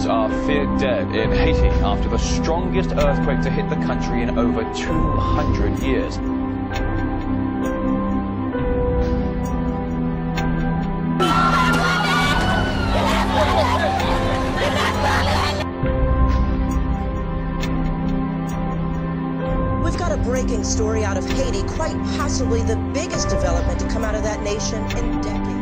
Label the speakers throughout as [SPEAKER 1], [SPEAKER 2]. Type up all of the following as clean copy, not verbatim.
[SPEAKER 1] Are feared dead in Haiti after the strongest earthquake to hit the country in over 200 years.
[SPEAKER 2] We've got a breaking story out of Haiti, quite possibly the biggest development to come out of that nation in decades.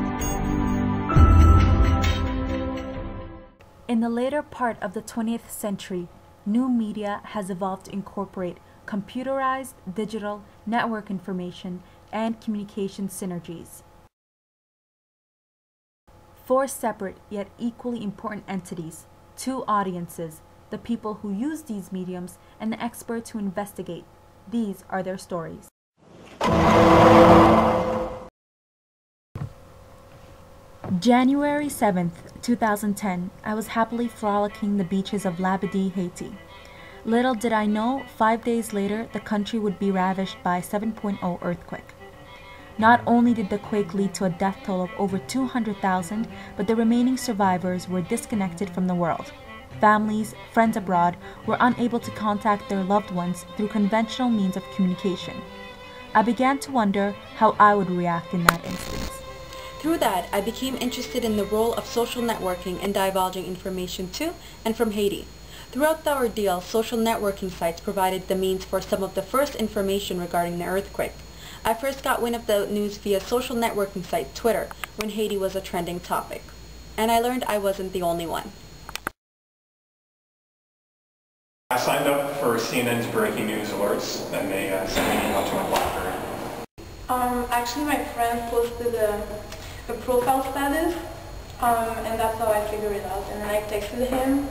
[SPEAKER 3] In the later part of the 20th century, new media has evolved to incorporate computerized digital network information and communication synergies. Four separate yet equally important entities, two audiences, the people who use these mediums and the experts who investigate. These are their stories. January 7th, 2010, I was happily frolicking the beaches of Labadie, Haiti. Little did I know, 5 days later, the country would be ravished by a 7.0 earthquake. Not only did the quake lead to a death toll of over 200,000, but the remaining survivors were disconnected from the world. Families, friends abroad, were unable to contact their loved ones through conventional means of communication. I began to wonder how I would react in that instance.
[SPEAKER 4] Through that, I became interested in the role of social networking and divulging information to and from Haiti. Throughout the ordeal, social networking sites provided the means for some of the first information regarding the earthquake. I first got wind of the news via social networking site Twitter when Haiti was a trending topic. And I learned I wasn't the only one.
[SPEAKER 5] I signed up for CNN's breaking news alerts, and they sent me an email to my BlackBerry.
[SPEAKER 6] Actually, my friend posted a profile status, and that's how I figured it out. And then I texted him,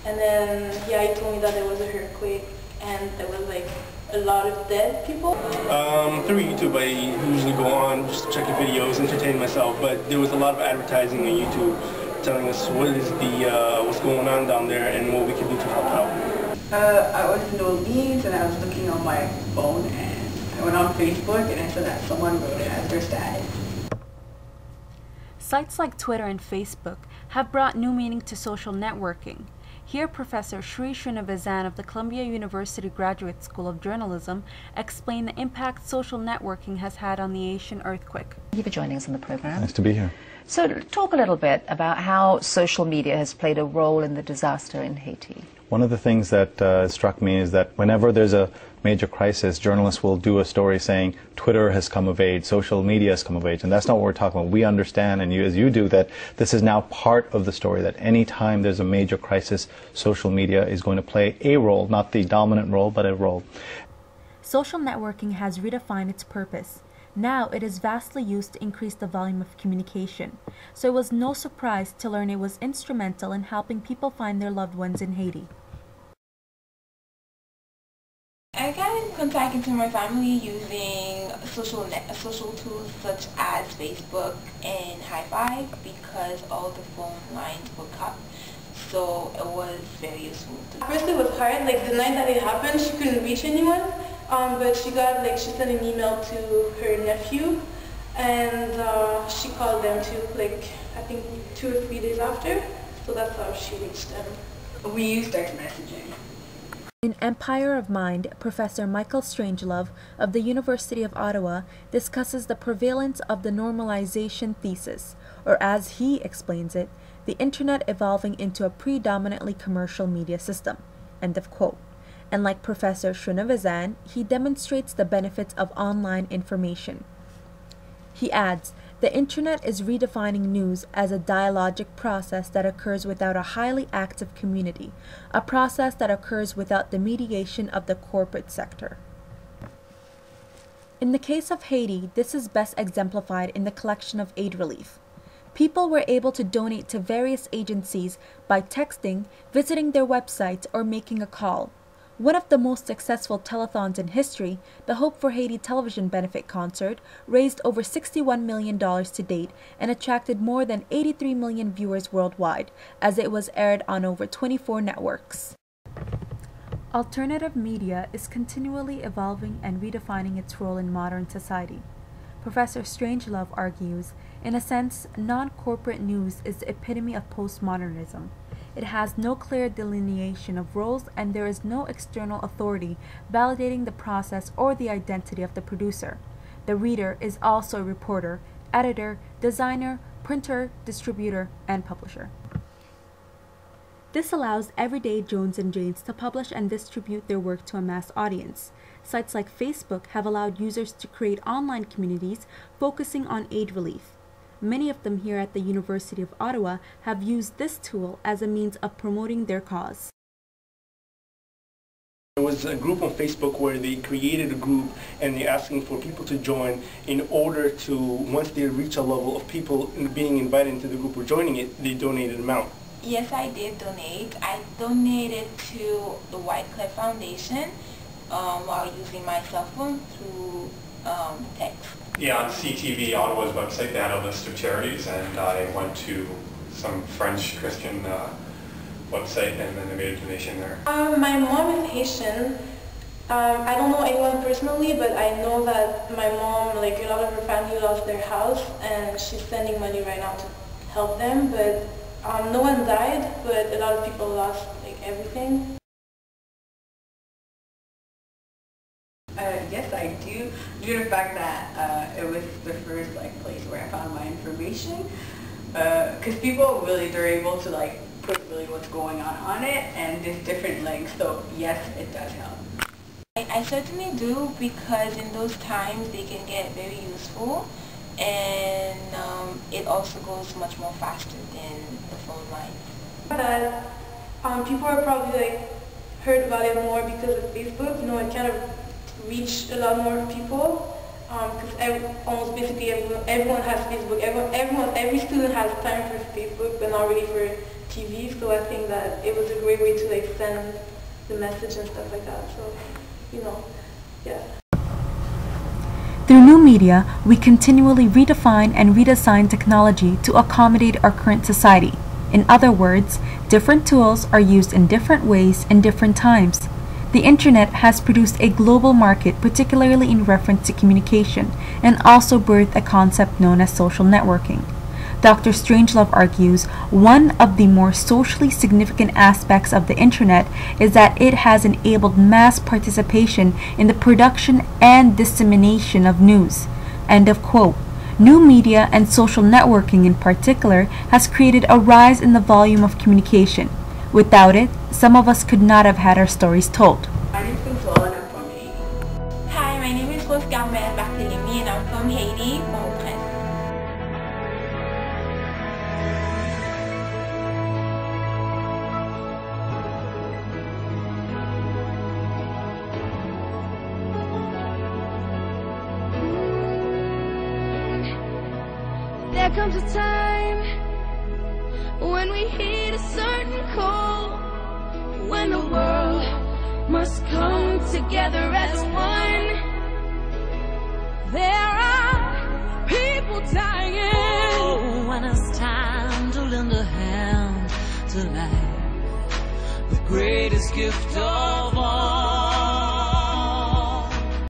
[SPEAKER 6] and then he told me that there was a earthquake, and there was like a lot of dead people.
[SPEAKER 7] Through YouTube, I usually go on just checking videos, entertain myself, but there was a lot of advertising on YouTube telling us what's going on down there and what we can do to help out.
[SPEAKER 8] I was in Orleans and I was looking on my phone and I went on Facebook and I saw that someone wrote it as their status.
[SPEAKER 3] Sites like Twitter and Facebook have brought new meaning to social networking. Here, Professor Sri Srinivasan of the Columbia University Graduate School of Journalism explained the impact social networking has had on the Haitian earthquake.
[SPEAKER 9] Thank you for joining us on the program.
[SPEAKER 10] Nice to be here.
[SPEAKER 9] So talk a little bit about how social media has played a role in the disaster in Haiti.
[SPEAKER 10] One of the things that struck me is that whenever there's a major crisis, journalists will do a story saying Twitter has come of age, social media has come of age, and that's not what we're talking about. We understand, and as you do, that this is now part of the story, that any time there's a major crisis, social media is going to play a role, not the dominant role, but a role.
[SPEAKER 3] Social networking has redefined its purpose. Now it is vastly used to increase the volume of communication, so it was no surprise to learn it was instrumental in helping people find their loved ones in Haiti.
[SPEAKER 6] I got in contact with my family using social tools such as Facebook and Hi-Fi because all the phone lines were cut. So it was very useful. At first it was hard, like the night that it happened she couldn't reach anyone. But she sent an email to her nephew and she called them too, I think 2 or 3 days after. So that's how she reached them.
[SPEAKER 8] We used text messaging.
[SPEAKER 3] In Empire of Mind, Professor Michael Strangelove of the University of Ottawa discusses the prevalence of the normalization thesis, or as he explains it, the internet evolving into a predominantly commercial media system. End of quote. And like Professor Srinivasan, he demonstrates the benefits of online information. He adds, the internet is redefining news as a dialogic process that occurs without a highly active community, a process that occurs without the mediation of the corporate sector. In the case of Haiti, this is best exemplified in the collection of aid relief. People were able to donate to various agencies by texting, visiting their websites, or making a call. One of the most successful telethons in history, the Hope for Haiti television benefit concert, raised over $61 million to date and attracted more than 83 million viewers worldwide, as it was aired on over 24 networks. Alternative media is continually evolving and redefining its role in modern society. Professor Strangelove argues, in a sense, non-corporate news is the epitome of postmodernism. It has no clear delineation of roles, and there is no external authority validating the process or the identity of the producer. The reader is also a reporter, editor, designer, printer, distributor, and publisher. This allows everyday Jones and Janes to publish and distribute their work to a mass audience. Sites like Facebook have allowed users to create online communities focusing on aid relief. Many of them here at the University of Ottawa have used this tool as a means of promoting their cause.
[SPEAKER 7] There was a group on Facebook where they created a group and they're asking for people to join in order to, once they reach a level of people being invited into the group or joining it, they donated an amount.
[SPEAKER 6] Yes, I did donate. I donated to the White Cliff Foundation while using my cell phone through text.
[SPEAKER 5] Yeah, on CTV, Ottawa's website, they had a list of charities, and I went to some French Christian website, and then they made a donation there.
[SPEAKER 6] My mom is Haitian. I don't know anyone personally, but I know that my mom, like a lot of her family lost their house, and she's sending money right now to help them, but no one died, but a lot of people lost like everything.
[SPEAKER 8] Yes, I do. Due to the fact that it was the first place where I found my information, because people really, they're able to put really what's going on it, and there's different links. So yes, it does help.
[SPEAKER 6] I certainly do, because in those times they can get very useful, and it also goes much more faster than the phone line.
[SPEAKER 11] But people are probably heard about it more because of Facebook. You know, it kind of reached a lot more people, because almost basically everyone has Facebook. Every student has time for Facebook, but not really for TV. So I think that it was a great way to send the message and stuff like that. So, you know, yeah.
[SPEAKER 3] Through new media, we continually redefine and redesign technology to accommodate our current society. In other words, different tools are used in different ways in different times. The internet has produced a global market, particularly in reference to communication, and also birthed a concept known as social networking. Dr. Strangelove argues one of the more socially significant aspects of the internet is that it has enabled mass participation in the production and dissemination of news. End of quote. New media and social networking in particular has created a rise in the volume of communication. Without it, some of us could not have had our stories told.
[SPEAKER 8] My name is Consuelo and I'm from Haiti.
[SPEAKER 6] Hi, my name is Rose Carmel Barthélemy and I'm from Haiti, Port-au-Prince.
[SPEAKER 12] There comes a time when we hit a certain call, when the world must come together as one. There are people dying.
[SPEAKER 13] When it's time to lend a hand to life, the greatest gift of